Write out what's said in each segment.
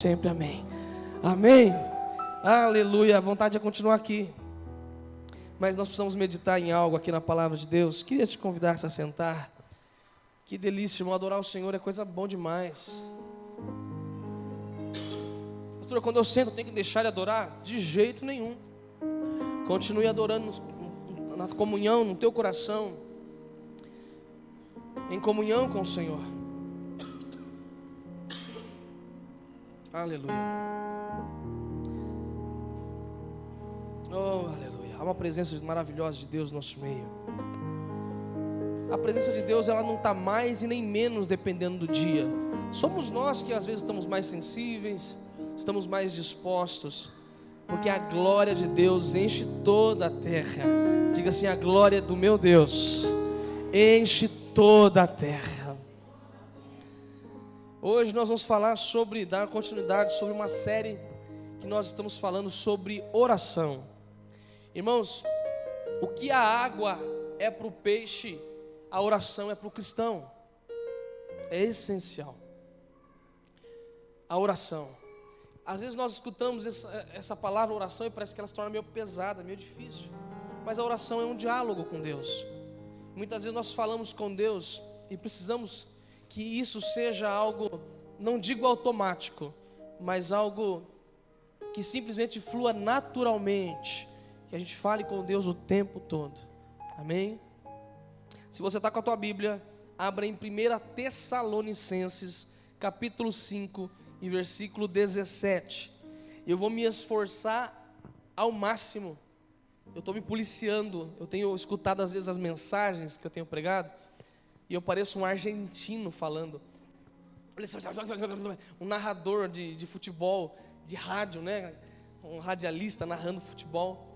Sempre amém. Amém. Aleluia. A vontade é continuar aqui. Mas nós precisamos meditar em algo aqui na palavra de Deus. Queria te convidar a se sentar. Que delícia, irmão. Adorar o Senhor é coisa bom demais. Pastor, quando eu sento, eu tenho que deixar de adorar? De jeito nenhum. Continue adorando na comunhão, no teu coração. Em comunhão com o Senhor. Aleluia. Oh, aleluia. Há uma presença maravilhosa de Deus no nosso meio. A presença de Deus, ela não está mais e nem menos dependendo do dia. Somos nós que às vezes estamos mais sensíveis, estamos mais dispostos, porque a glória de Deus enche toda a terra. Diga assim: a glória do meu Deus enche toda a terra. Hoje nós vamos falar sobre, dar continuidade sobre uma série que nós estamos falando sobre oração. Irmãos, o que a água é para o peixe, a oração é para o cristão. É essencial. A oração. Às vezes nós escutamos essa palavra oração e parece que ela se torna meio pesada, meio difícil. Mas a oração é um diálogo com Deus. Muitas vezes nós falamos com Deus e precisamos que isso seja algo, não digo automático, mas algo que simplesmente flua naturalmente, que a gente fale com Deus o tempo todo. Amém? Se você está com a tua Bíblia, abra em 1 Tessalonicenses, capítulo 5, e versículo 17. Eu vou me esforçar ao máximo. Eu estou me policiando. Eu tenho escutado às vezes as mensagens que eu tenho pregado, e eu pareço um argentino falando. Um narrador de futebol, de rádio, né? Um radialista narrando futebol.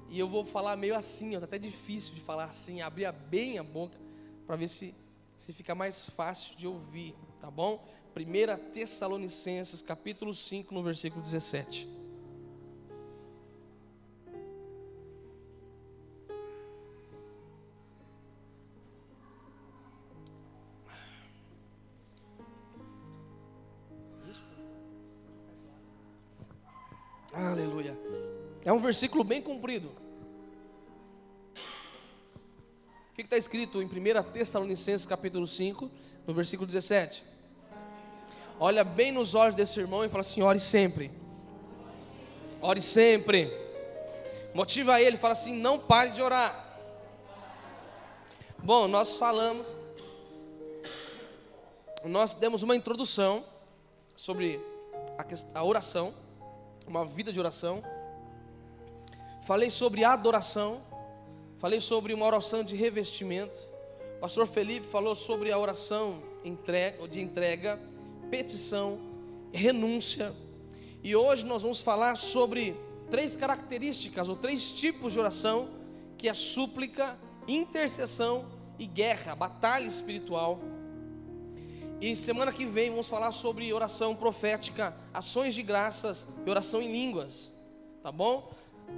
E eu vou falar meio assim, é até difícil de falar assim, abrir bem a boca, para ver se fica mais fácil de ouvir, tá bom? 1 Tessalonicenses, capítulo 5, no versículo 17. Aleluia. É um versículo bem comprido. O que está escrito em 1 Tessalonicenses capítulo 5, no versículo 17? Olha bem nos olhos desse irmão e fala assim: ore sempre. Ore sempre. Motiva ele, fala assim: não pare de orar. Bom, nós demos uma introdução sobre a oração, uma vida de oração. Falei sobre adoração. Falei sobre uma oração de revestimento. O pastor Felipe falou sobre a oração de entrega, petição, renúncia. E hoje nós vamos falar sobre 3 características ou 3 tipos de oração, que é súplica, intercessão e guerra, batalha espiritual. E semana que vem vamos falar sobre oração profética, ações de graças e oração em línguas, tá bom?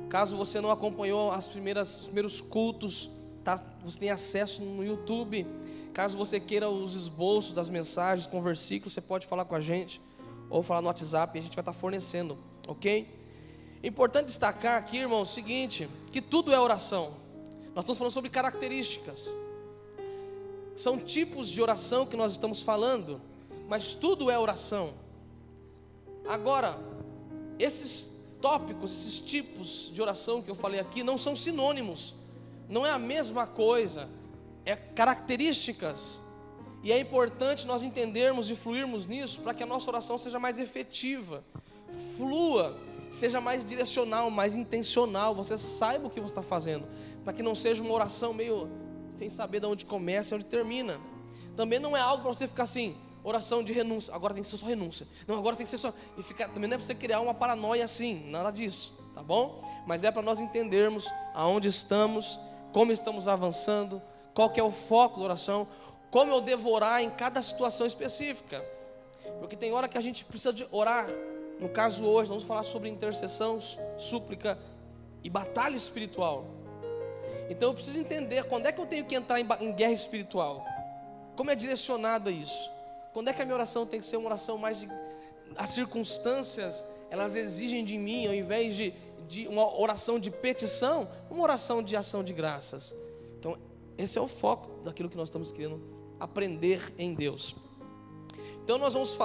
Caso você não acompanhou os primeiros cultos, tá? Você tem acesso no YouTube. Caso você queira os esboços das mensagens com versículos, você pode falar com a gente, ou falar no WhatsApp, e a gente vai estar fornecendo, ok? Importante destacar aqui, irmão, o seguinte, que tudo é oração. Nós estamos falando sobre características. São tipos de oração que nós estamos falando, mas tudo é oração. Agora, esses tópicos, esses tipos de oração que eu falei aqui não são sinônimos, não é a mesma coisa, é características. E é importante nós entendermos e fluirmos nisso para que a nossa oração seja mais efetiva, flua, seja mais direcional, mais intencional, você saiba o que você está fazendo, para que não seja uma oração meio sem saber de onde começa e onde termina. Também não é algo para você ficar assim, oração de renúncia, agora tem que ser só renúncia, não, agora tem que ser só, e ficar, também não é para você criar uma paranoia assim, nada disso, tá bom? Mas é para nós entendermos aonde estamos, como estamos avançando, qual que é o foco da oração, como eu devo orar em cada situação específica, porque tem hora que a gente precisa de orar. No caso hoje, vamos falar sobre intercessão, súplica e batalha espiritual. Então eu preciso entender quando é que eu tenho que entrar em guerra espiritual, como é direcionado a isso. Quando é que a minha oração tem que ser uma oração mais as circunstâncias, elas exigem de mim, ao invés de uma oração de petição, uma oração de ação de graças. Então, esse é o foco daquilo que nós estamos querendo aprender em Deus. Então, nós vamos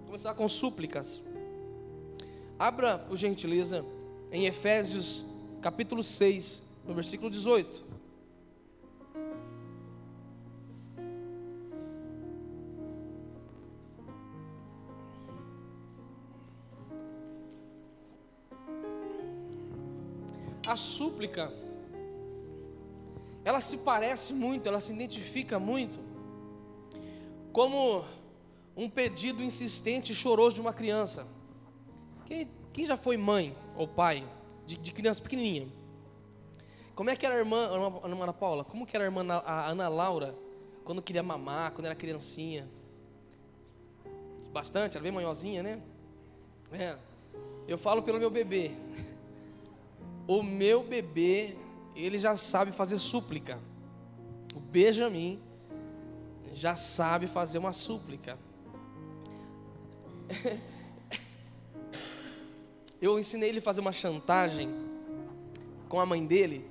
começar com súplicas. Abra, por gentileza, em Efésios, capítulo 6, no versículo 18. A súplica, ela se parece muito, ela se identifica muito como um pedido insistente e choroso de uma criança. Quem já foi mãe ou pai de criança pequenininha? Como é que era a irmã Ana Paula? Como que era a Ana Laura quando queria mamar, quando era criancinha? Bastante, era bem manhosinha, né? Eu falo pelo meu bebê. O meu bebê, ele já sabe fazer súplica. O Benjamin já sabe fazer uma súplica. Eu ensinei ele a fazer uma chantagem com a mãe dele,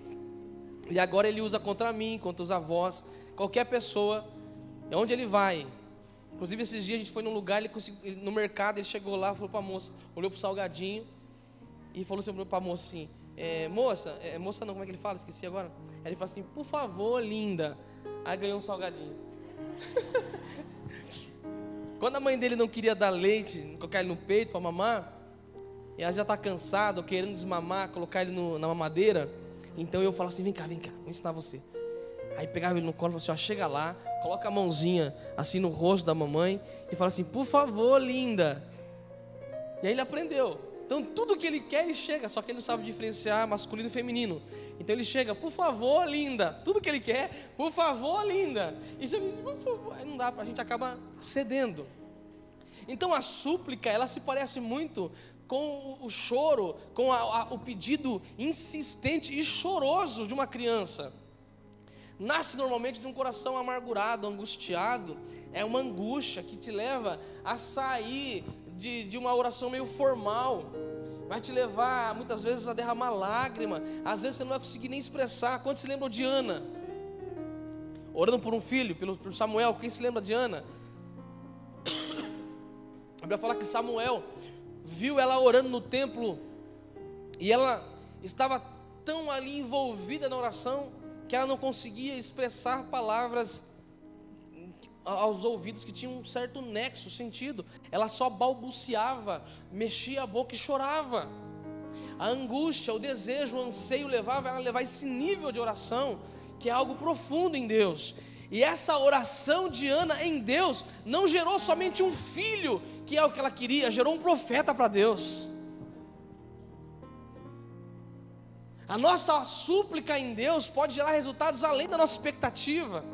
e agora ele usa contra mim, contra os avós, qualquer pessoa, onde ele vai. Inclusive esses dias a gente foi num lugar, no mercado, ele chegou lá, falou para a moça, olhou para o salgadinho e falou assim para a moça assim: moça não, como é que ele fala? Esqueci agora. Aí ele falou assim: por favor, linda. Aí ganhou um salgadinho. Quando a mãe dele não queria dar leite, colocar ele no peito para mamar, e ela já está cansada, querendo desmamar, colocar ele na mamadeira, então eu falo assim: vem cá, vou ensinar você. Aí pegava ele no colo e falava assim: chega lá, coloca a mãozinha assim no rosto da mamãe e fala assim: por favor, linda. E aí ele aprendeu. Então tudo que ele quer, ele chega, só que ele não sabe diferenciar masculino e feminino. Então ele chega: por favor, linda. Tudo que ele quer: por favor, linda. E já me diz: por favor. Aí não dá, a gente acaba cedendo. Então a súplica, ela se parece muito com o choro, com o pedido insistente e choroso de uma criança. Nasce normalmente de um coração amargurado, angustiado. É uma angústia que te leva a sair de uma oração meio formal. Vai te levar muitas vezes a derramar lágrima. Às vezes você não vai conseguir nem expressar. Quantos se lembram de Ana? Orando por um filho, pelo Samuel. Quem se lembra de Ana? A Bíblia fala que Samuel viu ela orando no templo, e ela estava tão ali envolvida na oração que ela não conseguia expressar palavras aos ouvidos que tinham um certo nexo, sentido. Ela só balbuciava, mexia a boca e chorava. A angústia, o desejo, o anseio levava ela a levar esse nível de oração, que é algo profundo em Deus. E essa oração de Ana em Deus não gerou somente um filho, que é o que ela queria, gerou um profeta para Deus. A nossa súplica em Deus pode gerar resultados além da nossa expectativa.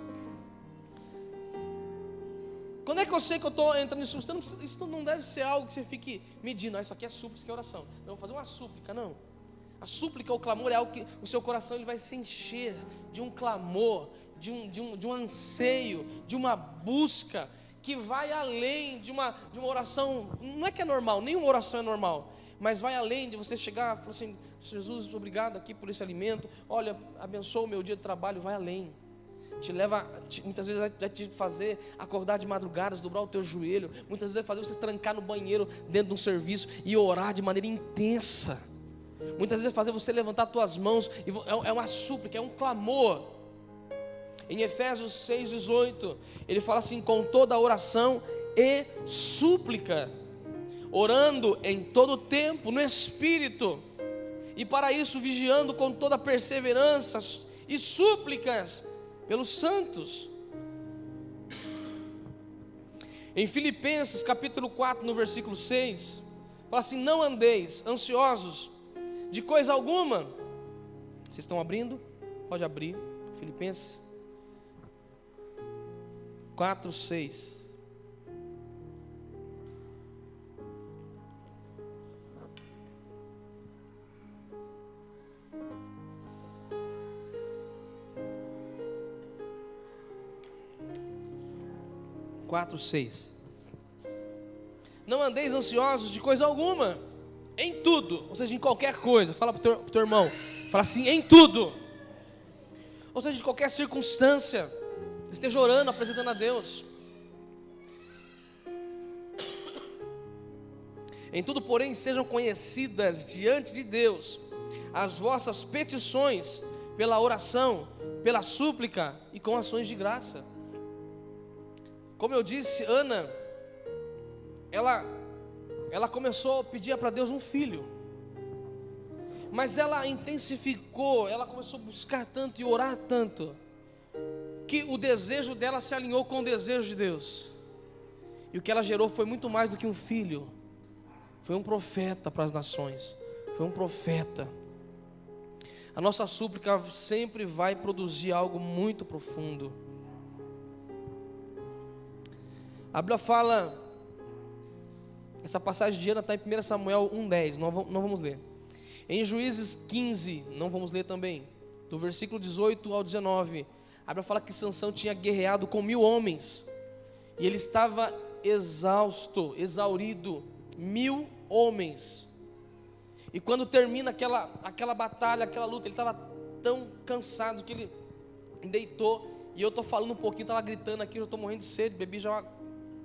Quando é que eu sei que eu estou entrando em súplica? Isso não deve ser algo que você fique medindo: isso aqui é súplica, isso aqui é oração. Não, vou fazer uma súplica, não. A súplica, o clamor, é algo que o seu coração ele vai se encher de um clamor, de um anseio, de uma busca que vai além de uma oração. Não é que é normal, nenhuma oração é normal, mas vai além de você chegar e falar assim: Jesus, obrigado aqui por esse alimento, olha, abençoa o meu dia de trabalho. Vai além, muitas vezes vai te fazer acordar de madrugadas, dobrar o teu joelho, muitas vezes vai fazer você trancar no banheiro dentro de um serviço e orar de maneira intensa. Muitas vezes vai fazer você levantar as tuas mãos, e é uma súplica, é um clamor. Em Efésios 6,18, ele fala assim: com toda a oração e súplica, orando em todo tempo no Espírito, e para isso vigiando com toda perseverança e súplicas pelos santos. Em Filipenses capítulo 4, no versículo 6, fala assim: não andeis ansiosos de coisa alguma. Vocês estão abrindo? Pode abrir. Filipenses 4, 6. Quatro, 6. Não andeis ansiosos de coisa alguma, em tudo, ou seja, em qualquer coisa. Fala para o teu irmão, fala assim, em tudo. Ou seja, de qualquer circunstância, esteja orando, apresentando a Deus. Em tudo, porém, sejam conhecidas diante de Deus as vossas petições, pela oração, pela súplica e com ações de graça. Como eu disse, Ana, ela começou a pedir para Deus um filho, mas ela intensificou, ela começou a buscar tanto e orar tanto, que o desejo dela se alinhou com o desejo de Deus, e o que ela gerou foi muito mais do que um filho. Foi um profeta para as nações, foi um profeta. A nossa súplica sempre vai produzir algo muito profundo. A Bíblia fala, essa passagem de Ana está em 1 Samuel 1,10, não vamos ler. Em Juízes 15, não vamos ler também, do versículo 18 ao 19, a Bíblia fala que Sansão tinha guerreado com 1000 homens, e ele estava exausto, exaurido, 1000 homens. E quando termina aquela batalha, aquela luta, ele estava tão cansado que ele deitou. E eu estou falando um pouquinho, estava gritando aqui, eu estou morrendo de sede, bebi já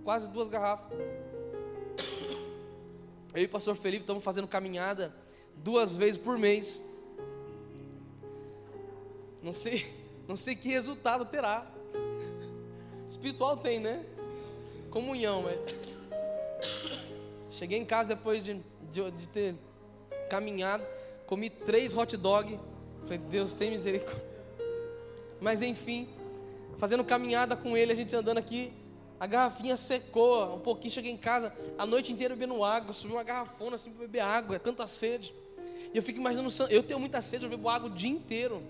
quase 2 garrafas. Eu e o pastor Felipe estamos fazendo caminhada 2 vezes por mês. Não sei que resultado terá. Espiritual tem, né? Comunhão, Cheguei em casa depois de ter caminhado, comi 3 hot dog. Falei, Deus tem misericórdia. Mas enfim, fazendo caminhada com ele, a gente andando aqui, a garrafinha secou um pouquinho. Cheguei em casa, a noite inteira bebendo água, subi uma garrafona assim para beber água, é tanta sede. E eu fico imaginando, eu tenho muita sede, eu bebo água o dia inteiro.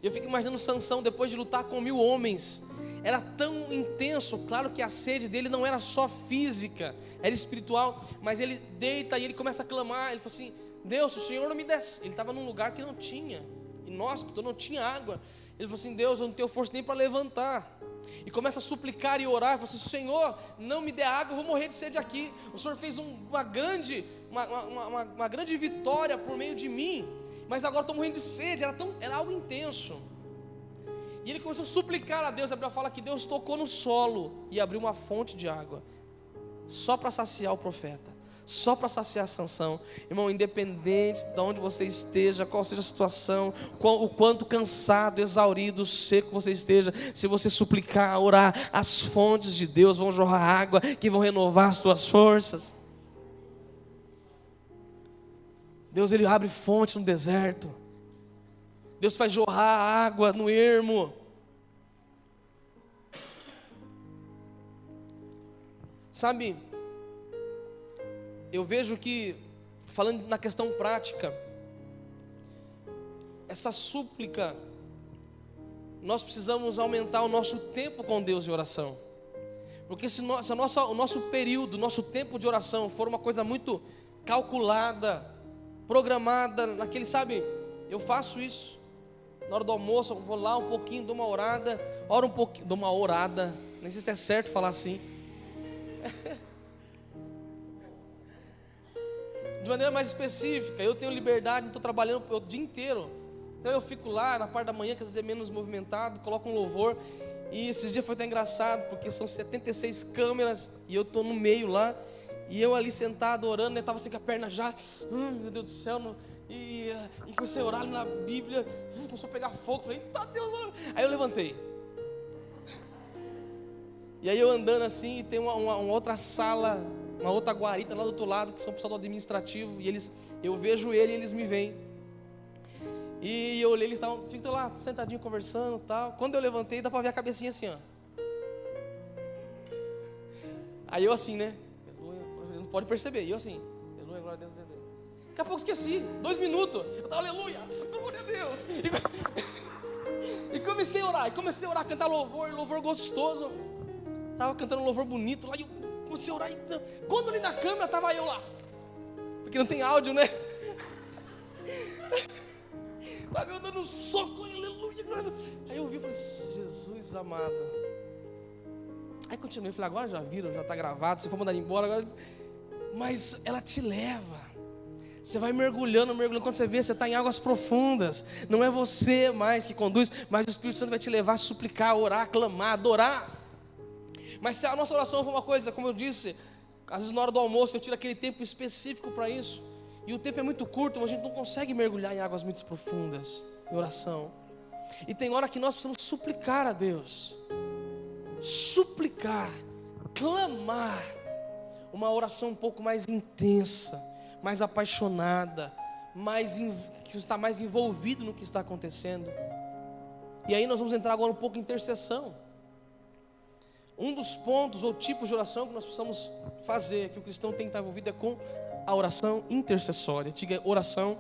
E eu fico imaginando Sansão depois de lutar com 1000 homens. Era tão intenso, claro que a sede dele não era só física, era espiritual, mas ele deita e ele começa a clamar. Ele falou assim, Deus, se o Senhor não me desse, ele estava num lugar que não tinha, inóspito, não tinha água. Ele falou assim, Deus, eu não tenho força nem para levantar. E começa a suplicar e orar. Ele falou assim, Senhor, não me dê água, eu vou morrer de sede aqui. O Senhor fez uma grande vitória por meio de mim, mas agora estou morrendo de sede. Era algo intenso. E ele começou a suplicar a Deus. A Bíblia fala que Deus tocou no solo e abriu uma fonte de água, só para saciar o profeta, só para saciar Sansão. Irmão, independente de onde você esteja, qual seja a situação, o quanto cansado, exaurido, seco você esteja, se você suplicar, orar, as fontes de Deus vão jorrar água, que vão renovar as suas forças. Deus, Ele abre fonte no deserto. Deus faz jorrar água no ermo. Sabe, eu vejo que, falando na questão prática, essa súplica, nós precisamos aumentar o nosso tempo com Deus em oração. Porque se o nosso período, o nosso tempo de oração for uma coisa muito calculada, programada, sabe, eu faço isso. Na hora do almoço, eu vou lá um pouquinho, dou uma orada, oro um pouquinho, dou uma orada, nem sei se é certo falar assim. De maneira mais específica, eu tenho liberdade, estou trabalhando o dia inteiro. Então eu fico lá na parte da manhã, que às vezes é menos movimentado, coloco um louvor. E esses dias foi até engraçado, porque são 76 câmeras e eu estou no meio lá. E eu ali sentado orando, estava assim com a perna já, meu Deus do céu, e comecei a orar na Bíblia, começou a pegar fogo, falei, eita Deus, mano. Aí eu levantei. E aí eu andando assim, e tem uma outra sala, uma outra guarita lá do outro lado, que são o pessoal do administrativo, e eu vejo ele e eles me veem. E eu olhei, eles ficam lá, sentadinho conversando e tal. Quando eu levantei, dá para ver a cabecinha assim, ó. Aí eu assim, né? Não pode perceber, e eu assim, aleluia, glória a Deus, aleluia. Daqui a pouco esqueci, 2 minutos, eu tava, aleluia, glória a Deus. E comecei a orar, cantar louvor gostoso. Tava cantando um louvor bonito lá, e eu comecei a orar. Então, quando ali na câmera, tava eu lá, porque não tem áudio, né? Tava eu dando um soco, aleluia. Aí eu vi e falei, Jesus amado, Aí continuei, falei, agora já viram, já está gravado, se for mandar embora, agora... Mas ela te leva. Você vai mergulhando, quando você vê, você está em águas profundas. Não é você mais que conduz, mas o Espírito Santo vai te levar a suplicar, orar, clamar, adorar. Mas se a nossa oração for uma coisa, como eu disse, às vezes na hora do almoço eu tiro aquele tempo específico para isso, e o tempo é muito curto, mas a gente não consegue mergulhar em águas muito profundas, em oração. E tem hora que nós precisamos suplicar a Deus, suplicar, clamar, uma oração um pouco mais intensa, mais apaixonada, que você está mais envolvido no que está acontecendo. E aí nós vamos entrar agora um pouco em intercessão. Um dos pontos ou tipos de oração que nós precisamos fazer, que o cristão tem que estar envolvido, é com a oração intercessória. Diga oração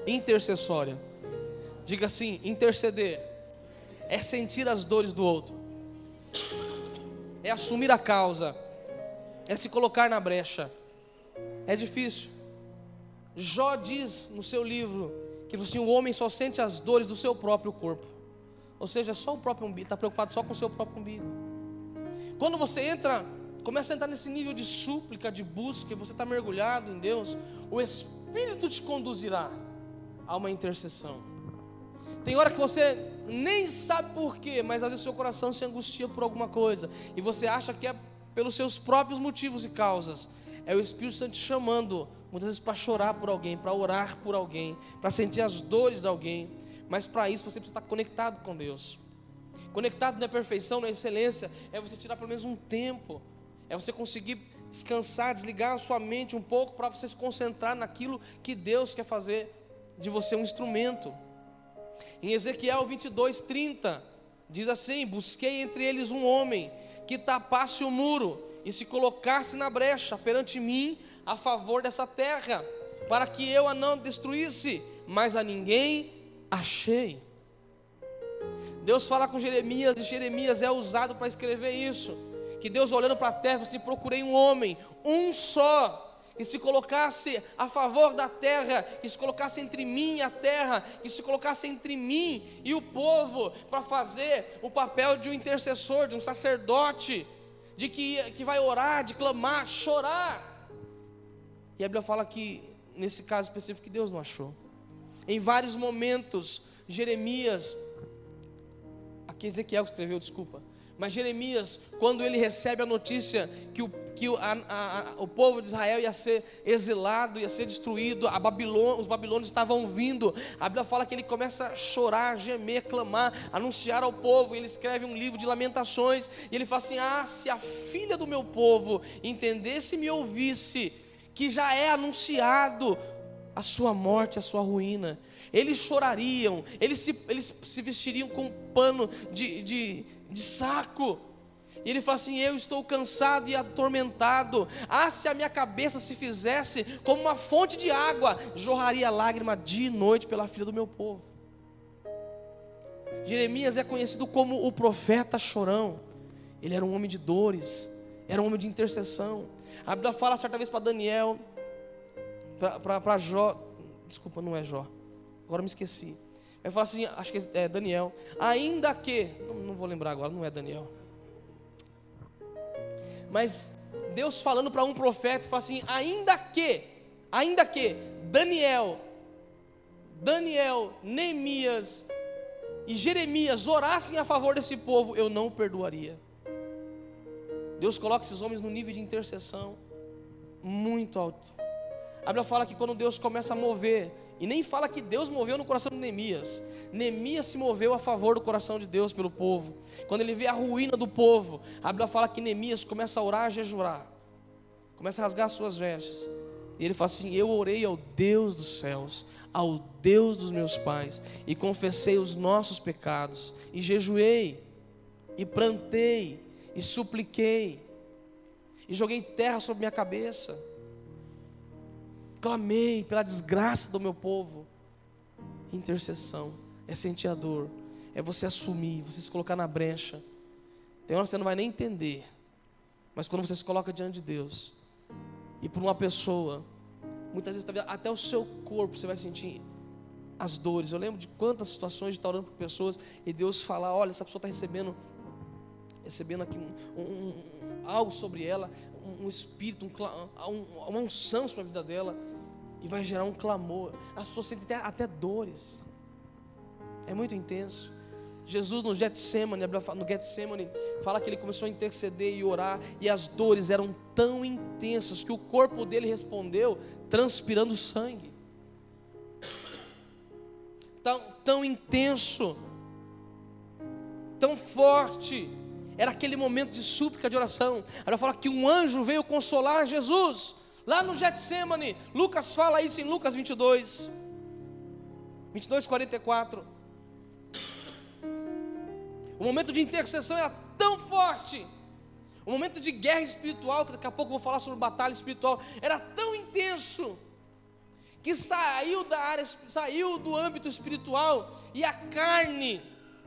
intercessória. Diga assim, interceder é sentir as dores do outro, é assumir a causa, é se colocar na brecha. É difícil. Jó diz no seu livro que assim, o homem só sente as dores do seu próprio corpo. Ou seja, só o próprio umbigo, está preocupado só com o seu próprio umbigo. Quando você começa a entrar nesse nível de súplica, de busca, e você está mergulhado em Deus, o Espírito te conduzirá a uma intercessão. Tem hora que você nem sabe porquê, mas às vezes seu coração se angustia por alguma coisa, e você acha que é pelos seus próprios motivos e causas. É o Espírito Santo te chamando, muitas vezes para chorar por alguém, para orar por alguém, para sentir as dores de alguém, mas para isso você precisa estar conectado com Deus. Conectado na perfeição, na excelência, é você tirar pelo menos um tempo, é você conseguir descansar, desligar a sua mente um pouco, para você se concentrar naquilo que Deus quer fazer de você um instrumento. Em Ezequiel 22:30, diz assim: busquei entre eles um homem que tapasse o muro e se colocasse na brecha perante mim a favor dessa terra, para que eu a não destruísse, mas a ninguém achei. Deus fala com Jeremias, e Jeremias é usado para escrever isso, que Deus olhando para a terra, assim, procurei um homem, um só, que se colocasse a favor da terra, que se colocasse entre mim e a terra, que se colocasse entre mim e o povo, para fazer o papel de um intercessor, de um sacerdote, de que vai orar, de clamar, chorar. E a Bíblia fala que, nesse caso específico, que Deus não achou. Em vários momentos, Jeremias, aqui Ezequiel escreveu, desculpa, mas Jeremias, quando ele recebe a notícia que o povo de Israel ia ser exilado, ia ser destruído, os babilônios estavam vindo, a Bíblia fala que ele começa a chorar, gemer, clamar, anunciar ao povo, e ele escreve um livro de lamentações, e ele fala assim: se a filha do meu povo entendesse e me ouvisse, que já é anunciado a sua morte, a sua ruína, eles chorariam, eles se vestiriam com um pano de saco. E ele fala assim: eu estou cansado e atormentado. Se a minha cabeça se fizesse como uma fonte de água, jorraria lágrima dia e noite pela filha do meu povo. Jeremias é conhecido como o profeta chorão. Ele era um homem de dores, era um homem de intercessão. A Bíblia fala certa vez para Daniel, para Jó, desculpa, não é Jó, agora me esqueci. Ele fala assim, acho que é Daniel, ainda que, não vou lembrar agora, não é Daniel, mas Deus falando para um profeta, fala assim: ainda que Daniel, Neemias e Jeremias orassem a favor desse povo, eu não perdoaria. Deus coloca esses homens no nível de intercessão muito alto. A Bíblia fala que quando Deus começa a mover, e nem fala que Deus moveu no coração de Neemias, Neemias se moveu a favor do coração de Deus pelo povo. Quando ele vê a ruína do povo, a Bíblia fala que Neemias começa a orar, a jejuar, começa a rasgar suas vestes, e ele fala assim: eu orei ao Deus dos céus, ao Deus dos meus pais, e confessei os nossos pecados, e jejuei, e plantei, e supliquei, e joguei terra sobre minha cabeça, clamei pela desgraça do meu povo. Intercessão é sentir a dor, é você assumir, você se colocar na brecha. Tem hora que você não vai nem entender, mas quando você se coloca diante de Deus, e por uma pessoa, muitas vezes até o seu corpo você vai sentir as dores. Eu lembro de quantas situações de estar orando por pessoas, e Deus falar: olha, essa pessoa está recebendo recebendo aqui algo sobre ela, um espírito, uma unção sobre a vida dela, e vai gerar um clamor. As pessoas sentem até dores. É muito intenso. Jesus no Getsemane, fala que ele começou a interceder e orar, e as dores eram tão intensas que o corpo dele respondeu transpirando sangue. Tão intenso, tão forte, era aquele momento de súplica, de oração. Ela fala que um anjo veio consolar Jesus, lá no Getsemane. Lucas fala isso em Lucas 22, 44. O momento de intercessão era tão forte, o momento de guerra espiritual, que daqui a pouco eu vou falar sobre batalha espiritual, era tão intenso, que saiu do âmbito espiritual, e a carne,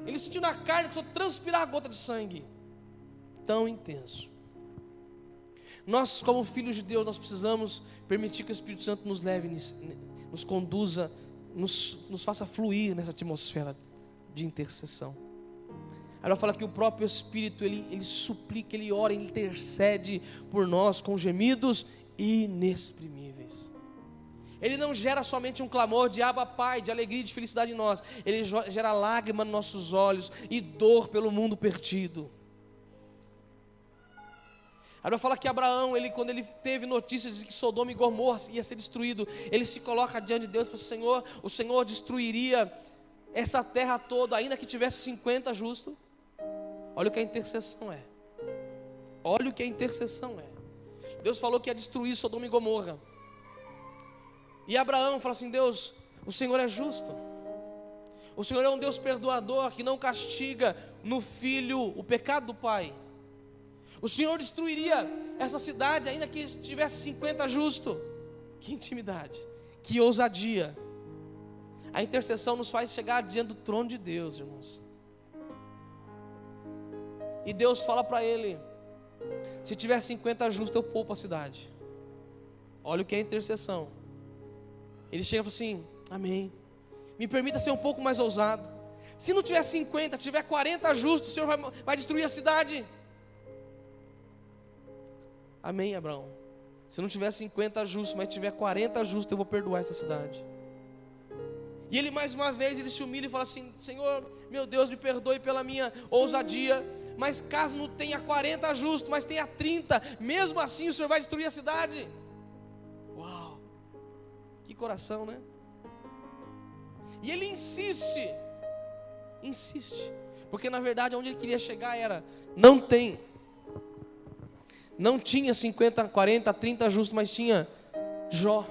ele sentiu na carne, que só transpirar a gota de sangue, tão intenso. Nós, como filhos de Deus, nós precisamos permitir que o Espírito Santo nos leve, nos conduza, nos faça fluir nessa atmosfera de intercessão. Ela fala que o próprio Espírito, ele suplica, ele ora, ele intercede por nós com gemidos inexprimíveis. Ele não gera somente um clamor de Abba Pai, de alegria e de felicidade em nós. Ele gera lágrima nos nossos olhos e dor pelo mundo perdido. Ela fala que Abraão, quando ele teve notícias de que Sodoma e Gomorra ia ser destruído, ele se coloca diante de Deus e fala: Senhor, o Senhor destruiria essa terra toda, ainda que tivesse 50 justos. Olha o que a intercessão é. Olha o que a intercessão é. Deus falou que ia destruir Sodoma e Gomorra. E Abraão fala assim: Deus, o Senhor é justo. O Senhor é um Deus perdoador, que não castiga no filho o pecado do pai. O Senhor destruiria essa cidade, ainda que tivesse 50 justos. Que intimidade, que ousadia. A intercessão nos faz chegar diante do trono de Deus, irmãos. E Deus fala para ele: se tiver 50 justos, eu poupo a cidade. Olha o que é intercessão. Ele chega e fala assim: amém, me permita ser um pouco mais ousado. Se não tiver 50, tiver 40 justos, o Senhor vai destruir a cidade. Amém, Abraão. Se não tiver 50 justos, mas tiver 40 justos, eu vou perdoar essa cidade. E ele mais uma vez, ele se humilha e fala assim: Senhor, meu Deus, me perdoe pela minha ousadia, mas caso não tenha 40 justos, mas tenha 30, mesmo assim o Senhor vai destruir a cidade. Uau, que coração, né? E ele insiste, porque na verdade onde ele queria chegar era: não tinha 50, 40, 30 justos, mas tinha Jó,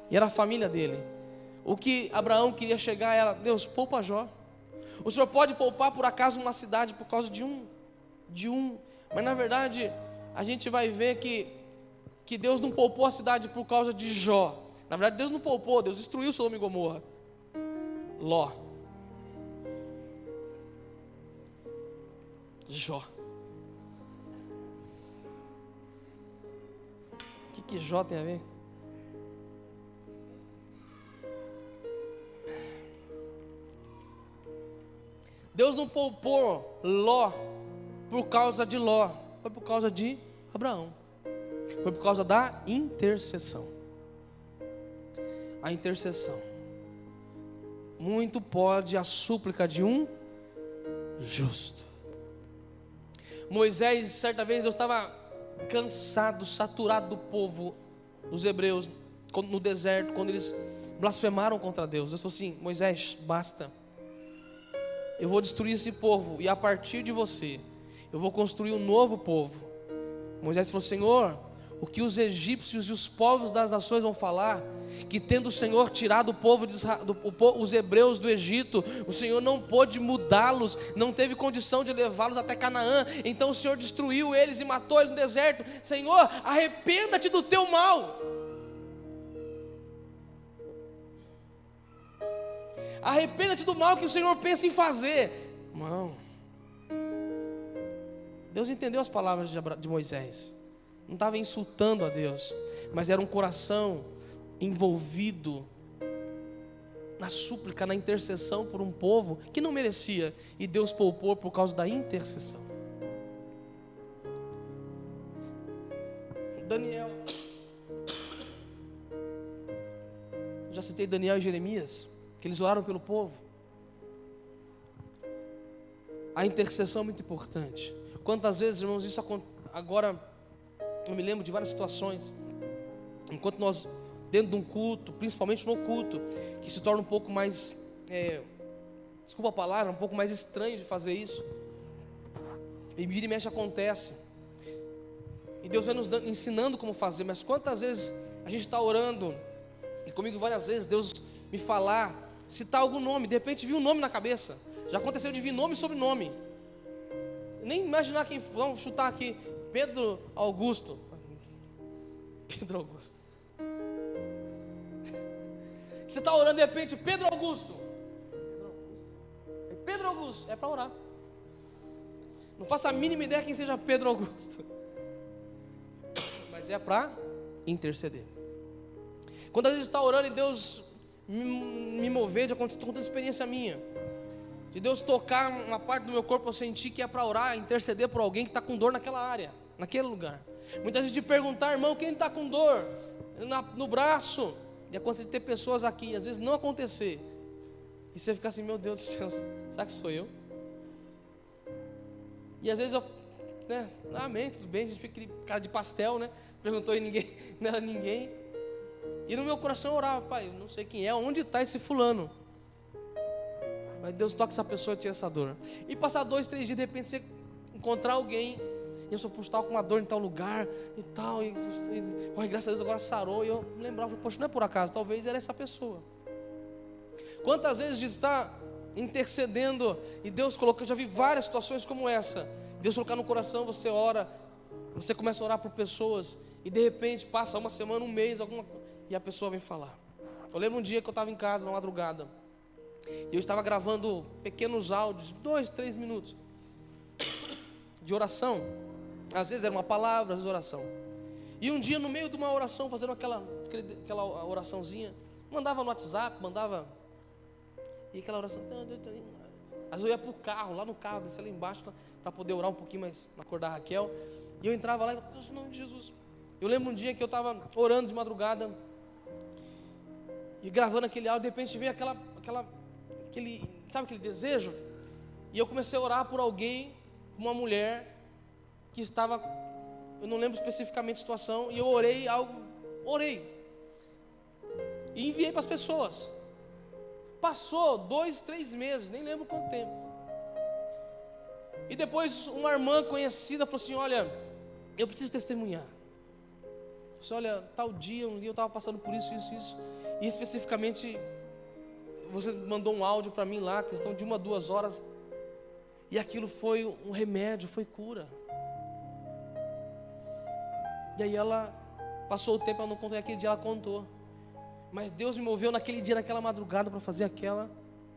e era a família dele. O que Abraão queria chegar era: Deus, poupa Jó. O Senhor pode poupar por acaso uma cidade por causa de um, mas na verdade a gente vai ver que Deus não poupou a cidade por causa de Jó. Na verdade Deus não poupou, Deus destruiu Sodoma e Gomorra. Ló, Jó. O que Jó tem a ver? Deus não poupou Ló por causa de Ló, foi por causa de Abraão. Foi por causa da intercessão. A intercessão. Muito pode a súplica de um justo. Moisés, certa vez, eu estava cansado, saturado do povo dos hebreus no deserto, quando eles blasfemaram contra Deus. Deus falou assim: Moisés, basta. Eu vou destruir esse povo, e a partir de você eu vou construir um novo povo. Moisés falou: Senhor, o que os egípcios e os povos das nações vão falar? Que tendo o Senhor tirado os hebreus do Egito, o Senhor não pôde mudá-los, não teve condição de levá-los até Canaã, então o Senhor destruiu eles e matou eles no deserto. Senhor, arrependa-te do teu mal. Arrependa-te do mal que o Senhor pensa em fazer. Irmão, Deus entendeu as palavras de Moisés. Não estava insultando a Deus, mas era um coração envolvido na súplica, na intercessão por um povo que não merecia, e Deus poupou por causa da intercessão. Daniel. Já citei Daniel e Jeremias, que eles oraram pelo povo. A intercessão é muito importante. Quantas vezes, irmãos, isso agora eu me lembro de várias situações, enquanto nós, dentro de um culto, principalmente no culto, que se torna um pouco mais, desculpa a palavra, um pouco mais estranho de fazer isso, e vira e mexe acontece, e Deus vai nos ensinando como fazer, mas quantas vezes a gente está orando, e comigo várias vezes, Deus me falar, citar algum nome, de repente vi um nome na cabeça, já aconteceu de vir nome e sobrenome, nem imaginar quem, vamos chutar aqui, Pedro Augusto. Pedro Augusto. Você está orando de repente, Pedro Augusto. Pedro Augusto, é para orar. Não faça a mínima ideia quem seja Pedro Augusto. Mas é para interceder. Quando a gente está orando e Deus me mover, já estou contando experiência minha. De Deus tocar uma parte do meu corpo, eu senti que é para orar, interceder por alguém que está com dor naquela área, naquele lugar. Muita gente perguntar, irmão, quem está com dor no braço? E acontecer de ter pessoas aqui, às vezes não acontecer. E você fica assim, meu Deus do céu, será que sou eu? E às vezes eu, amém, tudo bem, a gente fica aquele cara de pastel, perguntou e ninguém, não era ninguém. E no meu coração eu orava, pai, eu não sei quem é, onde está esse fulano? Mas Deus toca essa pessoa e tira essa dor. E passar 2, 3 dias, de repente você encontrar alguém, e eu só estava com uma dor em tal lugar e tal, e graças a Deus agora sarou. E eu me lembrava, poxa, não é por acaso, talvez era essa pessoa. Quantas vezes de estar intercedendo e Deus coloca, eu já vi várias situações como essa. Deus colocar no coração, você ora, você começa a orar por pessoas e de repente passa uma semana, um mês, e a pessoa vem falar. Eu lembro um dia que eu estava em casa na madrugada. E eu estava gravando pequenos áudios, 2, 3 minutos de oração. Às vezes era uma palavra, às vezes oração. E um dia no meio de uma oração, fazendo aquela oraçãozinha, mandava no WhatsApp, e aquela oração. Às vezes eu ia para o carro, lá no carro, descia lá embaixo para poder orar um pouquinho mais, acordar a Raquel. E eu entrava lá e falava, Deus, em nome de Jesus. Eu lembro um dia que eu estava orando de madrugada e gravando aquele áudio, de repente veio aquele desejo, e eu comecei a orar por alguém, uma mulher que estava, eu não lembro especificamente a situação, e eu orei e enviei para as pessoas. Passou 2, 3 meses, nem lembro quanto tempo, e depois uma irmã conhecida falou assim, olha, eu preciso testemunhar. Disse, olha, tal dia, um dia eu estava passando por isso, e especificamente você mandou um áudio para mim lá, questão de 1, 2 horas, e aquilo foi um remédio, foi cura. E aí ela passou o tempo, ela não contou, e aquele dia ela contou. Mas Deus me moveu naquele dia, naquela madrugada, para fazer aquela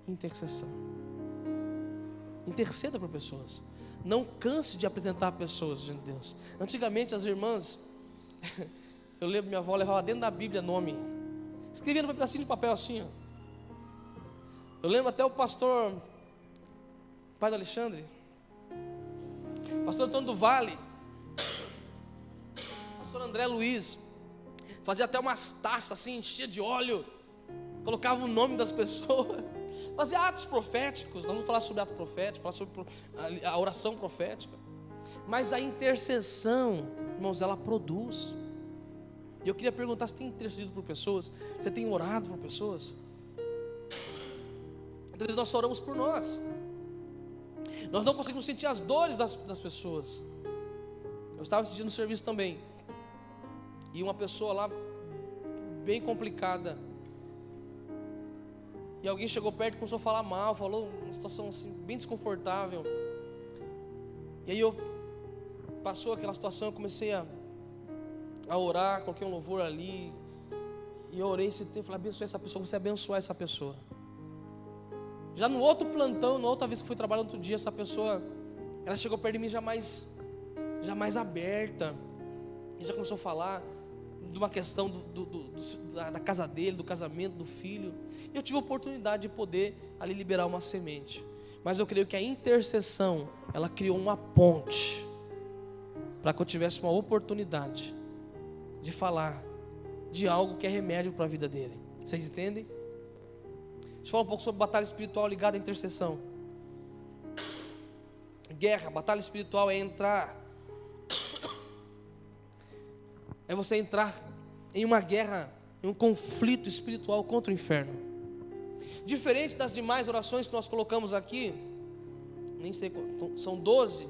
intercessão. Interceda por pessoas. Não canse de apresentar pessoas diante de Deus. Antigamente as irmãs, eu lembro, minha avó levava dentro da Bíblia nome, escrevia num pedacinho de papel assim, ó. Eu lembro até o pastor, pai do Alexandre, pastor Antônio do Vale, pastor André Luiz, fazia até umas taças assim, cheias de óleo, colocava o nome das pessoas, fazia atos proféticos. Não vamos falar sobre ato profético, falar sobre a oração profética, mas a intercessão, irmãos, ela produz. E eu queria perguntar, você tem intercedido por pessoas? Você tem orado por pessoas? Às vezes nós só oramos por nós, nós não conseguimos sentir as dores das pessoas. Eu estava assistindo um serviço também, e uma pessoa lá, bem complicada, e alguém chegou perto e começou a falar mal, falou uma situação assim, bem desconfortável. E aí passou aquela situação, eu comecei a orar, coloquei um louvor ali, e eu orei esse tempo, falei, abençoe essa pessoa, você abençoar essa pessoa. Já no outro plantão, na outra vez que fui trabalhar outro dia, essa pessoa, ela chegou perto de mim já mais aberta, e já começou a falar de uma questão da casa dele, do casamento, do filho. Eu tive a oportunidade de poder ali liberar uma semente, mas eu creio que a intercessão, ela criou uma ponte, para que eu tivesse uma oportunidade de falar de algo que é remédio para a vida dele. Vocês entendem? Deixa eu falar um pouco sobre batalha espiritual ligada à intercessão. Guerra, batalha espiritual é você entrar em uma guerra, em um conflito espiritual contra o inferno. Diferente das demais orações que nós colocamos aqui, nem sei quanto, são 12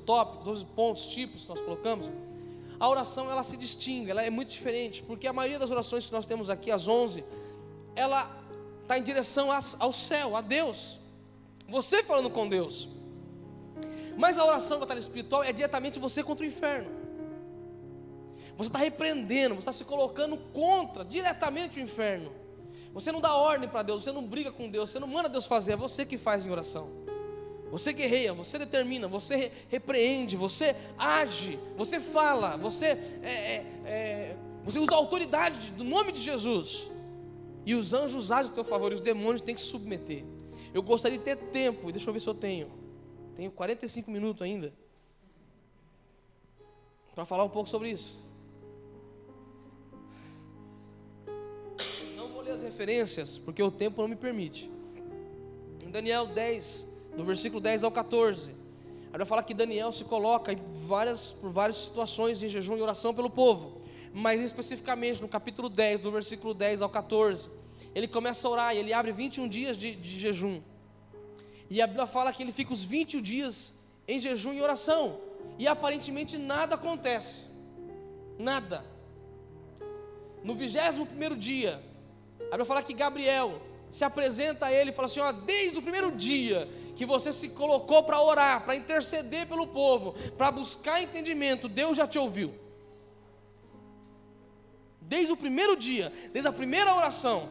tópicos, 12 pontos, tipos que nós colocamos. A oração, ela se distingue, ela é muito diferente, porque a maioria das orações que nós temos aqui, as 11, ela está em direção ao céu, a Deus, você falando com Deus. Mas a oração batalha espiritual é diretamente você contra o inferno. Você está repreendendo, você está se colocando contra diretamente o inferno. Você não dá ordem para Deus, você não briga com Deus, você não manda Deus fazer, é você que faz em oração. Você guerreia, você determina, você repreende, você age, você fala, você usa a autoridade do nome de Jesus. E os anjos agem a teu favor, e os demônios têm que se submeter. Eu gostaria de ter tempo, deixa eu ver se eu tenho 45 minutos ainda, para falar um pouco sobre isso. Não vou ler as referências, porque o tempo não me permite. Em Daniel 10, do versículo 10 ao 14, aí vai falar que Daniel se coloca por várias situações em jejum e oração pelo povo, mas especificamente no capítulo 10, do versículo 10 ao 14, ele começa a orar e ele abre 21 dias de jejum, e a Bíblia fala que ele fica os 21 dias em jejum e oração, e aparentemente nada acontece, nada. No 21º dia, a Bíblia fala que Gabriel se apresenta a ele e fala assim: ó, desde o primeiro dia que você se colocou para orar, para interceder pelo povo, para buscar entendimento, Deus já te ouviu. Desde o primeiro dia, desde a primeira oração.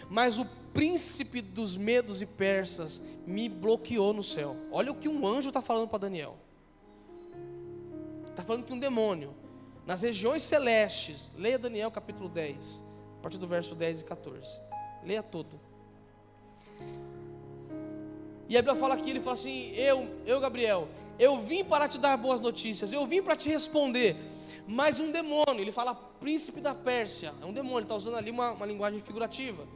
Mas o príncipe dos medos e persas me bloqueou no céu. Olha o que um anjo está falando para Daniel. Está falando que um demônio, nas regiões celestes, leia Daniel capítulo 10, a partir do verso 10 e 14. Leia todo. E a Bíblia fala aqui, ele fala assim: eu Gabriel, eu vim para te dar boas notícias, eu vim para te responder, mas um demônio, ele fala príncipe da Pérsia, é um demônio, ele está usando ali uma linguagem figurativa,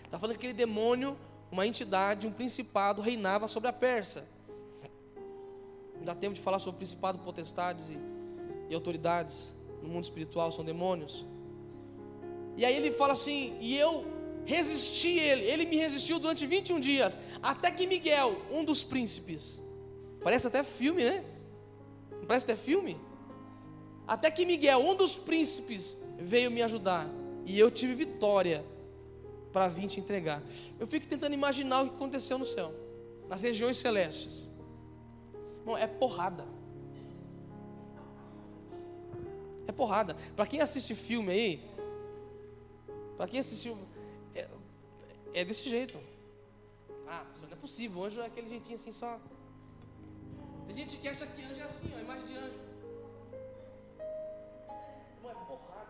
está falando que aquele demônio, uma entidade, um principado, reinava sobre a Pérsia. Não dá tempo de falar sobre principado, potestades e autoridades no mundo espiritual, são demônios. E aí ele fala assim: e eu resisti ele me resistiu durante 21 dias, até que Miguel, um dos príncipes, parece até filme, né? Não parece até filme? Até que Miguel, um dos príncipes, veio me ajudar, e eu tive vitória para vir te entregar. Eu fico tentando imaginar o que aconteceu no céu, nas regiões celestes. Bom, é porrada. É porrada. Para quem assiste filme aí, para quem assistiu, é desse jeito. Ah, não é possível, o anjo é aquele jeitinho assim só. Tem gente que acha que anjo é assim, ó, imagem de anjo. Não, é porrada.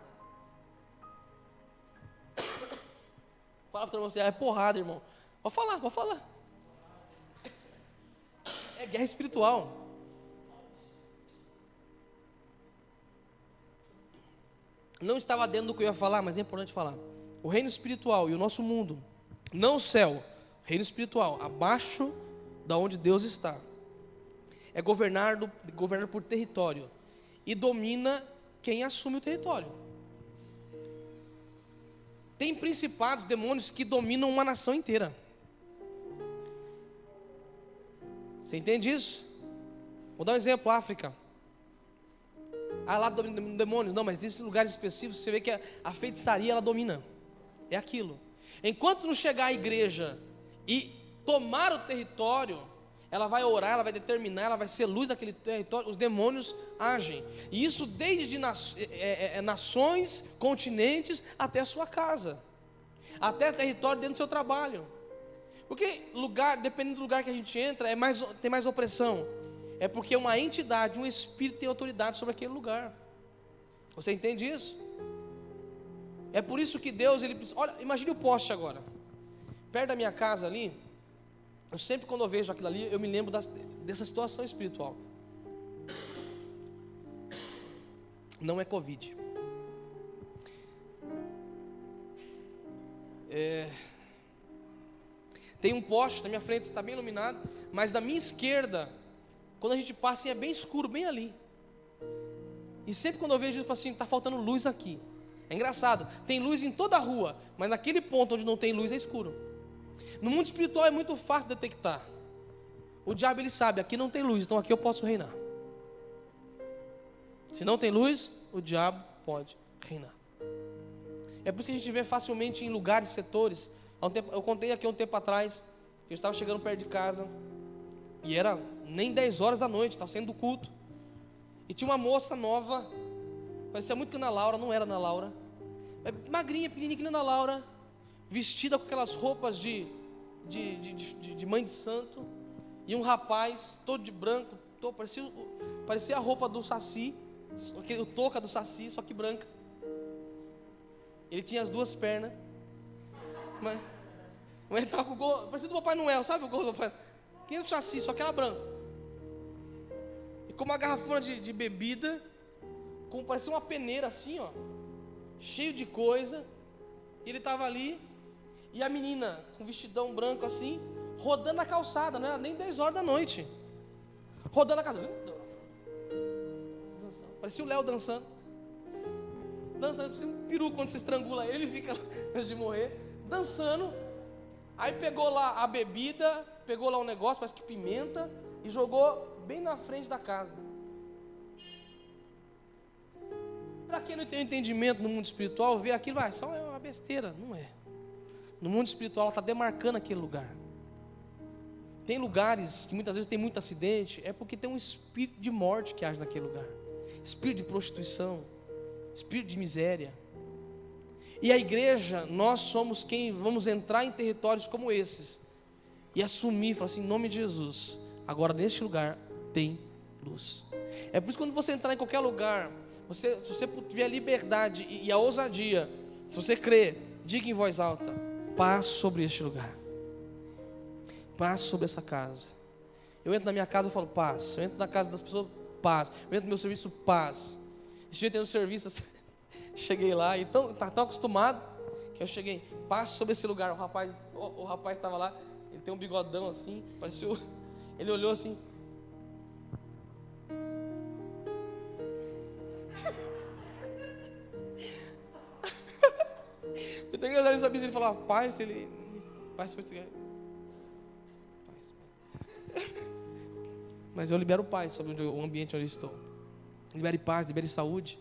Fala para você, é porrada, irmão. Pode falar. É guerra espiritual. Não estava dentro do que eu ia falar, mas é importante falar. O reino espiritual e o nosso mundo, não o céu, reino espiritual, abaixo da onde Deus está, é governar por território, e domina quem assume o território. Tem principados, demônios que dominam uma nação inteira. Você entende isso? Vou dar um exemplo: África. Ah, lá dominam demônios. Não, mas nesses lugares específicos você vê que a feitiçaria, ela domina. É aquilo. Enquanto não chegar a igreja e tomar o território, ela vai orar, ela vai determinar, ela vai ser luz daquele território, os demônios agem. E isso desde nações, continentes, até a sua casa, até território dentro do seu trabalho. Porque dependendo do lugar que a gente entra, tem mais opressão. É porque uma entidade, um espírito tem autoridade sobre aquele lugar. Você entende isso? É por isso que Deus, olha, imagine o poste agora, perto da minha casa ali. Eu sempre, quando eu vejo aquilo ali, eu me lembro dessa situação espiritual. não é Covid. Tem um poste na minha frente, está bem iluminado, mas da minha esquerda, quando a gente passa, é bem escuro, bem ali. E sempre quando eu vejo isso, eu falo assim, está faltando luz aqui. É engraçado, tem luz em toda a rua, mas naquele ponto onde não tem luz é escuro. No mundo espiritual é muito fácil detectar. O diabo, ele sabe, aqui não tem luz, então aqui eu posso reinar. Se não tem luz, o diabo pode reinar. É por isso que a gente vê facilmente em lugares, setores. Eu contei aqui um tempo atrás, que eu estava chegando perto de casa, e era nem 10 horas da noite, estava saindo do culto. E tinha uma moça nova, parecia muito que Ana Laura, não era Ana Laura, magrinha, pequenininha que nem Ana Laura, vestida com aquelas roupas de mãe de santo, e um rapaz todo de branco, parecia a roupa do Saci, o touca do Saci, só que branca. Ele tinha as duas pernas, mas ele estava com o gorro, parecia do Papai Noel, sabe o gorro do Papai Noel? Que era do Saci, só que era branco. E com uma garrafona de bebida, parecia uma peneira assim, ó, cheio de coisa. E ele estava ali, e a menina com vestidão branco assim, rodando na calçada, não era nem 10 horas da noite. Rodando na calçada. Parecia o Léo dançando. Parecia um peru quando você estrangula ele, fica lá, antes de morrer, dançando. Aí pegou lá a bebida, pegou lá um negócio, parece que pimenta, e jogou bem na frente da casa. Para quem não tem entendimento no mundo espiritual, ver aquilo, só é uma besteira. Não é. No mundo espiritual, ela está demarcando aquele lugar. Tem lugares que muitas vezes tem muito acidente, é porque tem um espírito de morte que age naquele lugar. Espírito de prostituição, espírito de miséria. E a igreja, nós somos quem vamos entrar em territórios como esses e assumir, falar assim, em nome de Jesus, agora neste lugar tem luz. É por isso que quando você entrar em qualquer lugar, se você tiver a liberdade e a ousadia, se você crer, diga em voz alta, paz sobre este lugar, paz sobre essa casa. Eu entro na minha casa, eu falo paz. Eu entro na casa das pessoas, paz. Eu entro no meu serviço, paz. Esse dia tem um serviço, cheguei lá e tá tão acostumado que eu cheguei, paz sobre esse lugar. O rapaz estava lá, ele tem um bigodão assim, parecia, ele olhou assim. Eu tenho que saber se ele falava paz sobre esse lugar. Mas eu libero paz sobre o ambiente onde eu estou. Libere paz, libere saúde.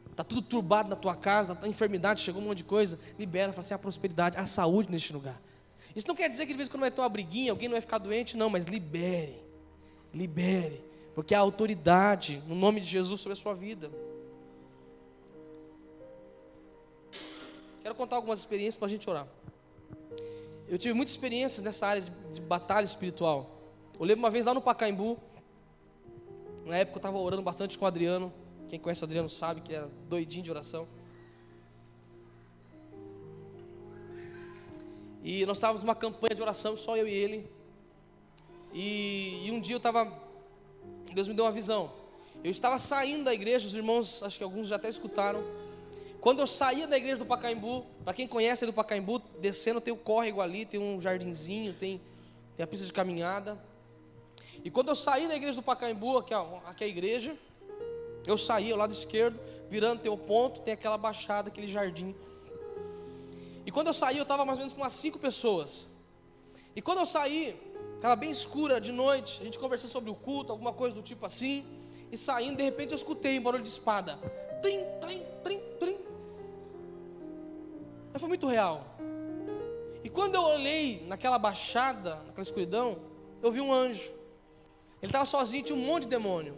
Está tudo turbado na tua casa, a enfermidade, chegou um monte de coisa. Libera, fala assim, a prosperidade, a saúde neste lugar. Isso não quer dizer que de vez em quando vai ter uma briguinha, alguém não vai ficar doente, não, mas libere. Porque há autoridade no nome de Jesus sobre a sua vida. Quero contar algumas experiências para a gente orar. Eu tive muitas experiências nessa área de batalha espiritual. Eu lembro uma vez lá no Pacaembu, na época eu estava orando bastante com o Adriano. Quem conhece o Adriano sabe que era doidinho de oração. E nós estávamos numa campanha de oração, só eu e ele. E um dia Deus me deu uma visão. Eu estava saindo da igreja, os irmãos, acho que alguns já até escutaram. Quando eu saía da igreja do Pacaembu, para quem conhece do Pacaembu, descendo tem o córrego ali, tem um jardinzinho, tem a pista de caminhada. E quando eu saí da igreja do Pacaembu, aqui é a igreja, eu saí ao lado esquerdo, virando tem o ponto, tem aquela baixada, aquele jardim. E quando eu saí, eu estava mais ou menos com umas 5 pessoas. E quando eu saí, estava bem escura de noite, a gente conversou sobre o culto, alguma coisa do tipo assim. E saindo, de repente eu escutei um barulho de espada. Trim, trim, trim, trim. Mas foi muito real. E quando eu olhei naquela baixada, naquela escuridão, eu vi um anjo. Ele estava sozinho, tinha um monte de demônio.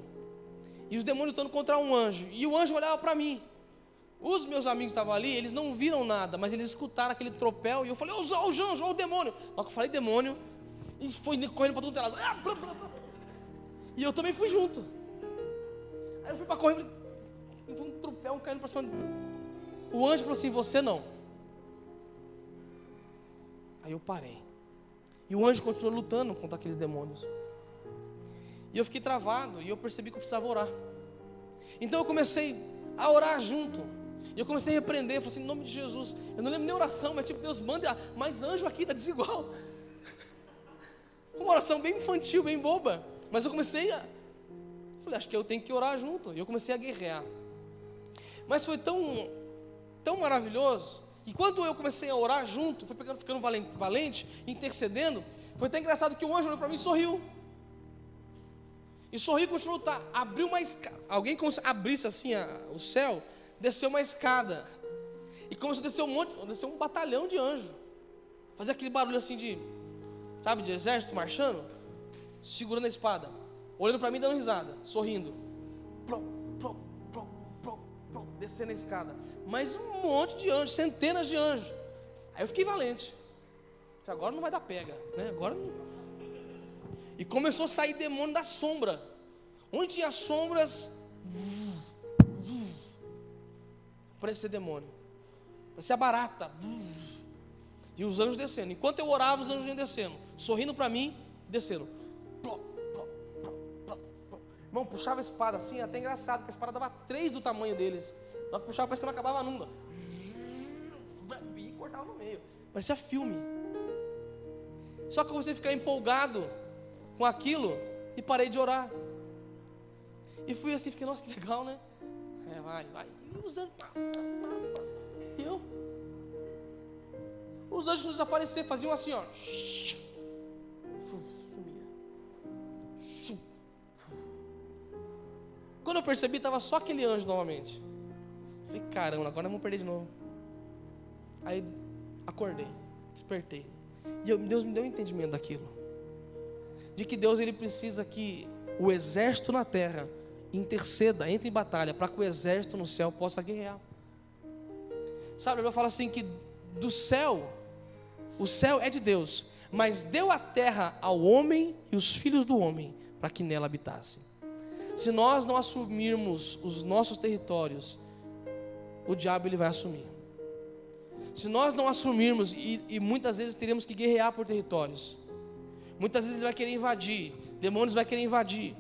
E os demônios lutando contra um anjo. E o anjo olhava para mim. Os meus amigos estavam ali, eles não viram nada, mas eles escutaram aquele tropel. E eu falei, ó o anjo, ó o demônio. Na hora que eu falei demônio, e foi correndo para todo lado. E eu também fui junto. Aí eu fui para correr, e foi um tropel caindo para cima. O anjo falou assim, você não. Aí eu parei. E o anjo continuou lutando contra aqueles demônios. E eu fiquei travado, e eu percebi que eu precisava orar. Então eu comecei a orar junto. E eu comecei a repreender, falei assim, em nome de Jesus. Eu não lembro nem oração, mas tipo, Deus manda mais anjo aqui, está desigual. Uma oração bem infantil, bem boba. Mas eu comecei a... Falei, acho que eu tenho que orar junto. E eu comecei a guerrear. Mas foi tão maravilhoso. E quando eu comecei a orar junto, foi ficando valente, intercedendo, foi até engraçado que o anjo olhou para mim e sorriu. E sorriu e continuou, tá, abriu uma escada. Alguém como se abrisse assim o céu, desceu uma escada. E começou a descer um batalhão de anjos. Fazia aquele barulho assim de, sabe, de exército marchando, segurando a espada, olhando para mim, dando risada, sorrindo. Descendo a escada. Mas um monte de anjos, centenas de anjos. Aí eu fiquei valente. Falei, agora não vai dar pega, né? Agora não. E começou a sair demônio da sombra. Onde tinha sombras, parecia demônio. Parecia barata. E os anjos descendo. Enquanto eu orava, os anjos iam descendo, sorrindo para mim, descendo. Irmão, puxava a espada assim, até engraçado, que a espada dava 3 do tamanho deles. Na hora que puxava, parece que não acabava nunca. E cortava no meio. Parecia filme. Só que eu comecei a ficar empolgado com aquilo e parei de orar. E fui assim, fiquei, nossa, que legal, né? Vai. E os anjos. E eu? Os anjos desapareceram, faziam assim, ó. Sumia. Quando eu percebi, estava só aquele anjo novamente. Falei, caramba, agora vamos perder de novo. Aí acordei, despertei. E Deus me deu um entendimento daquilo. De que Deus, Ele precisa que o exército na terra interceda, entre em batalha, para que o exército no céu possa guerrear. Sabe, eu falo assim que do céu, o céu é de Deus, mas deu a terra ao homem e os filhos do homem, para que nela habitasse. Se nós não assumirmos os nossos territórios, o diabo ele vai assumir. Se nós não assumirmos, e muitas vezes teremos que guerrear por territórios, muitas vezes ele vai querer invadir, demônios vai querer invadir.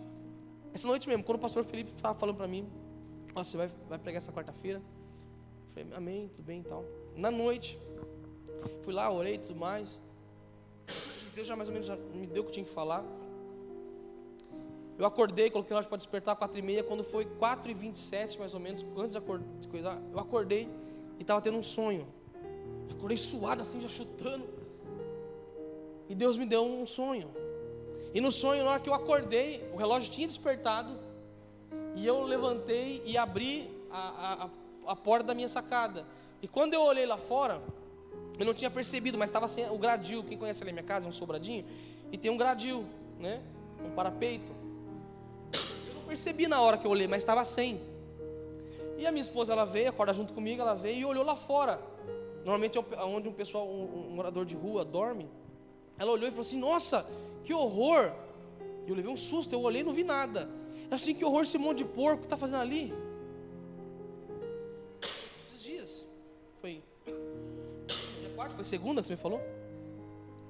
Essa noite mesmo, quando o pastor Felipe estava falando para mim, ó, você vai pregar essa quarta-feira? Eu falei, amém, tudo bem e tal. Na noite, fui lá, orei e tudo mais. Deus já mais ou menos já me deu o que eu tinha que falar. Eu acordei, coloquei o relógio para despertar 4h30, quando foi 4h27 mais ou menos, antes de coisar, eu acordei e estava tendo um sonho. Eu acordei suado assim, já chutando. E Deus me deu um sonho. E no sonho, na hora que eu acordei, o relógio tinha despertado, e eu levantei e abri a porta da minha sacada. E quando eu olhei lá fora, eu não tinha percebido, mas estava sem o gradil. Quem conhece ali a minha casa, é um sobradinho, e tem um gradil, né? Um parapeito. Eu não percebi na hora que eu olhei, mas estava sem. E a minha esposa, ela veio, acorda junto comigo, ela veio e olhou lá fora. Normalmente é onde um morador de rua dorme. Ela olhou e falou assim, nossa, que horror. E eu levei um susto, eu olhei e não vi nada. É assim, que horror esse monte de porco que está fazendo ali. Esses dias, foi dia 4, foi segunda que você me falou?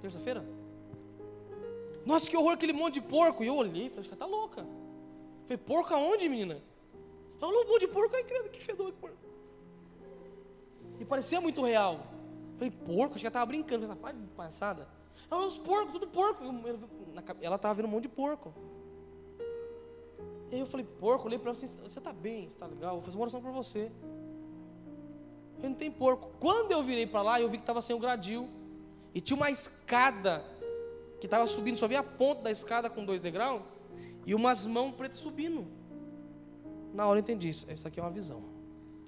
Terça-feira? Nossa, que horror aquele monte de porco. E eu olhei e falei, acho que ela está louca. Eu falei, porco aonde, menina? Ela olhou um monte de porco, ai credo, que fedor que porco. E parecia muito real. Eu falei, porco, acho que ela estava brincando. Eu falei, essa passada. Ela olhou os porcos, tudo porco. Ela estava vendo um monte de porco. E aí eu falei, porco, olhei para ela assim, você está bem, você está legal, vou fazer uma oração para você. Eu não tem porco. Quando eu virei para lá, eu vi que estava sem o gradil. E tinha uma escada que estava subindo, só via a ponta da escada com 2 degraus, e umas mãos pretas subindo. Na hora eu entendi, isso aqui é uma visão,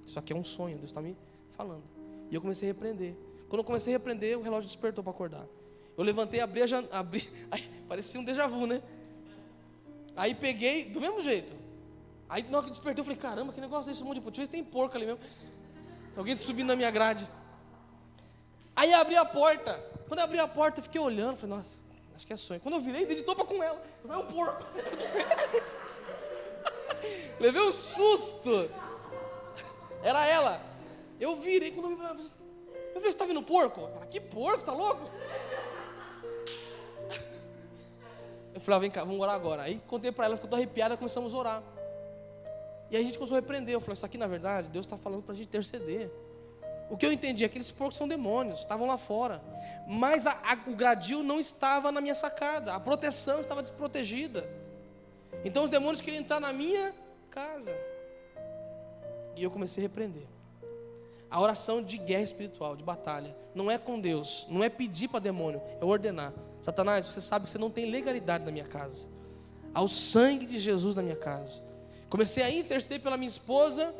isso aqui é um sonho, Deus está me falando. E eu comecei a repreender. Quando eu comecei a repreender, o relógio despertou para acordar. Eu levantei, abri, aí, parecia um déjà vu, né? Aí peguei, do mesmo jeito. Aí na hora que despertei, eu falei, caramba, que negócio desse monte de porco, deixa eu ver se tem porco ali mesmo. Tem alguém subindo na minha grade. Aí abri a porta. Quando eu abri a porta, eu fiquei olhando, falei, nossa, acho que é sonho. Quando eu virei, dei de topa com ela. Eu falei, o porco. Levei um susto. Era ela. Eu virei, quando eu vi, eu vi, você tá vendo porco? Ela, que porco, tá louco? Eu falei, vem cá, vamos orar agora. Aí contei pra ela, ficou toda arrepiada, começamos a orar. E aí a gente começou a repreender. Eu falei, isso aqui na verdade, Deus está falando para a gente interceder. O que eu entendi é que aqueles porcos são demônios, estavam lá fora. Mas o gradil não estava na minha sacada, a proteção estava desprotegida. Então os demônios queriam entrar na minha casa. E eu comecei a repreender. A oração de guerra espiritual, de batalha, não é com Deus, não é pedir para demônio, é ordenar. Satanás, você sabe que você não tem legalidade na minha casa. Há o sangue de Jesus na minha casa. Comecei a interceder pela minha esposa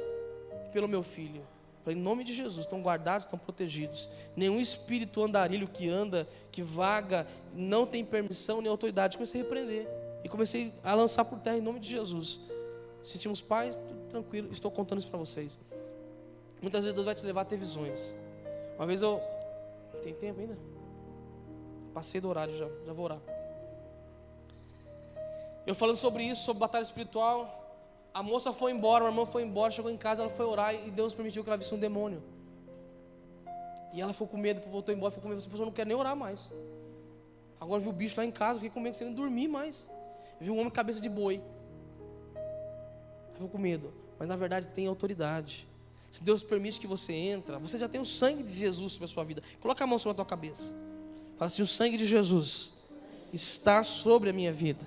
e pelo meu filho. Falei, em nome de Jesus, estão guardados, estão protegidos. Nenhum espírito andarilho que anda, que vaga, não tem permissão nem autoridade. Comecei a repreender. E comecei a lançar por terra em nome de Jesus. Sentimos paz, tudo tranquilo. Estou contando isso para vocês. Muitas vezes Deus vai te levar a ter visões. Uma vez eu... Tem tempo ainda? Passei do horário já vou orar. Eu falando sobre isso, sobre batalha espiritual. A moça foi embora, a irmã foi embora, chegou em casa, ela foi orar e Deus permitiu que ela visse um demônio. E ela ficou com medo, voltou embora, ficou com medo, essa pessoa não quer nem orar mais. Agora viu o bicho lá em casa, fiquei com medo, sem nem dormir mais. Viu um homem com cabeça de boi. Ficou com medo, mas na verdade tem autoridade. Se Deus permite que você entra, você já tem o sangue de Jesus sobre a sua vida. Coloca a mão sobre a tua cabeça. Fala assim, o sangue de Jesus está sobre a minha vida.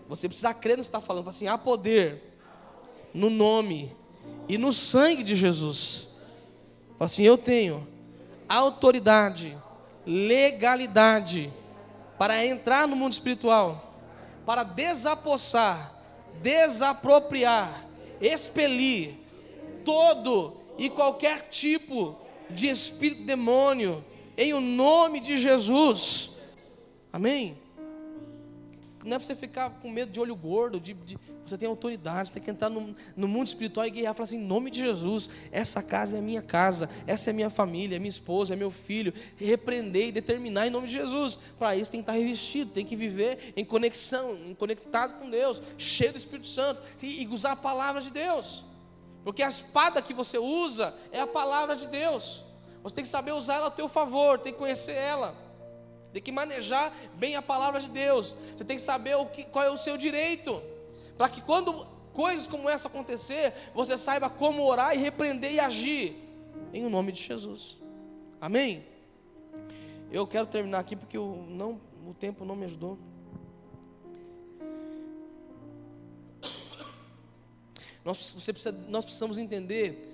Você precisa crer no que está falando. Fala assim, há poder no nome e no sangue de Jesus. Fala assim, eu tenho autoridade, legalidade para entrar no mundo espiritual, para desapossar, desapropriar, expelir todo e qualquer tipo de espírito demônio, em o nome de Jesus. Amém? Não é para você ficar com medo de olho gordo, você tem autoridade, você tem que entrar no mundo espiritual e guerrear, falar assim, em nome de Jesus, essa casa é minha casa, essa é minha família, é minha esposa, é meu filho, repreender e determinar em nome de Jesus. Para isso tem que estar revestido, tem que viver em conexão, conectado com Deus, cheio do Espírito Santo, e usar a palavra de Deus, porque a espada que você usa é a palavra de Deus. Você tem que saber usar ela ao teu favor, tem que conhecer ela, tem que manejar bem a palavra de Deus. Você tem que saber qual é o seu direito, para que quando coisas como essa acontecer, você saiba como orar e repreender e agir em o nome de Jesus. Amém? Eu quero terminar aqui porque o tempo não me ajudou. Nós precisamos entender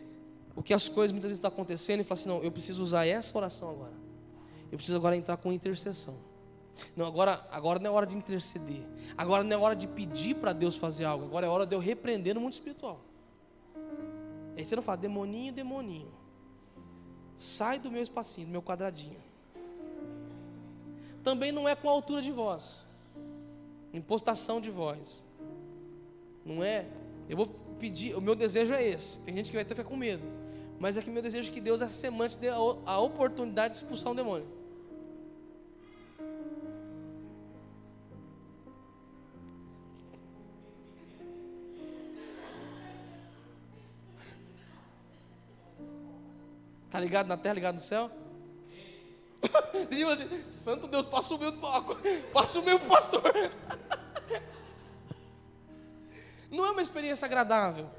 o que as coisas muitas vezes estão acontecendo e falar assim, não, eu preciso usar essa oração agora. Eu preciso agora entrar com intercessão. Não, agora não é hora de interceder. Agora não é hora de pedir para Deus fazer algo. Agora é hora de eu repreender no mundo espiritual. Aí você não fala, demoninho, demoninho, sai do meu espacinho, do meu quadradinho. Também não é com altura de voz, impostação de voz. Não é, eu vou pedir, o meu desejo é esse. Tem gente que vai até ficar com medo, mas é que o meu desejo é que Deus, essa semana, te dê a oportunidade de expulsar um demônio. Está ligado na terra, ligado no céu? Diz assim, santo Deus, passa o meu pastor. Não é uma experiência agradável.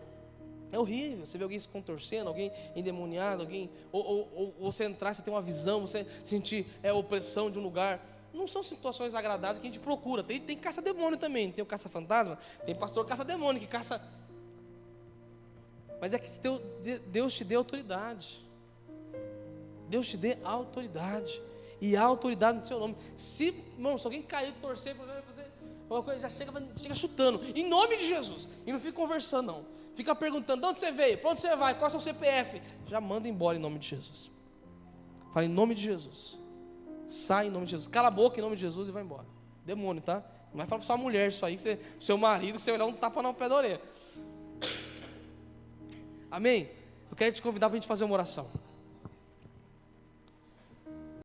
É horrível, você vê alguém se contorcendo, alguém endemoniado, alguém, ou você entrar, você ter uma visão, você sentir opressão de um lugar. Não são situações agradáveis que a gente procura. Tem caça-demônio também, tem o caça-fantasma, tem pastor caça-demônio que caça. Mas é que Deus te deu autoridade. Deus te dê autoridade. E a autoridade no seu nome. Se alguém cair, torcer, fazer uma coisa, já chega chutando. Em nome de Jesus. E não fica conversando, não. Fica perguntando, de onde você veio? Para onde você vai? Qual é o seu CPF? Já manda embora em nome de Jesus. Fala em nome de Jesus. Sai em nome de Jesus. Cala a boca em nome de Jesus e vai embora. Demônio, tá? Não vai falar para sua mulher isso aí, seu marido, que você vai dar um tapa no pé da orelha. Amém? Eu quero te convidar para a gente fazer uma oração.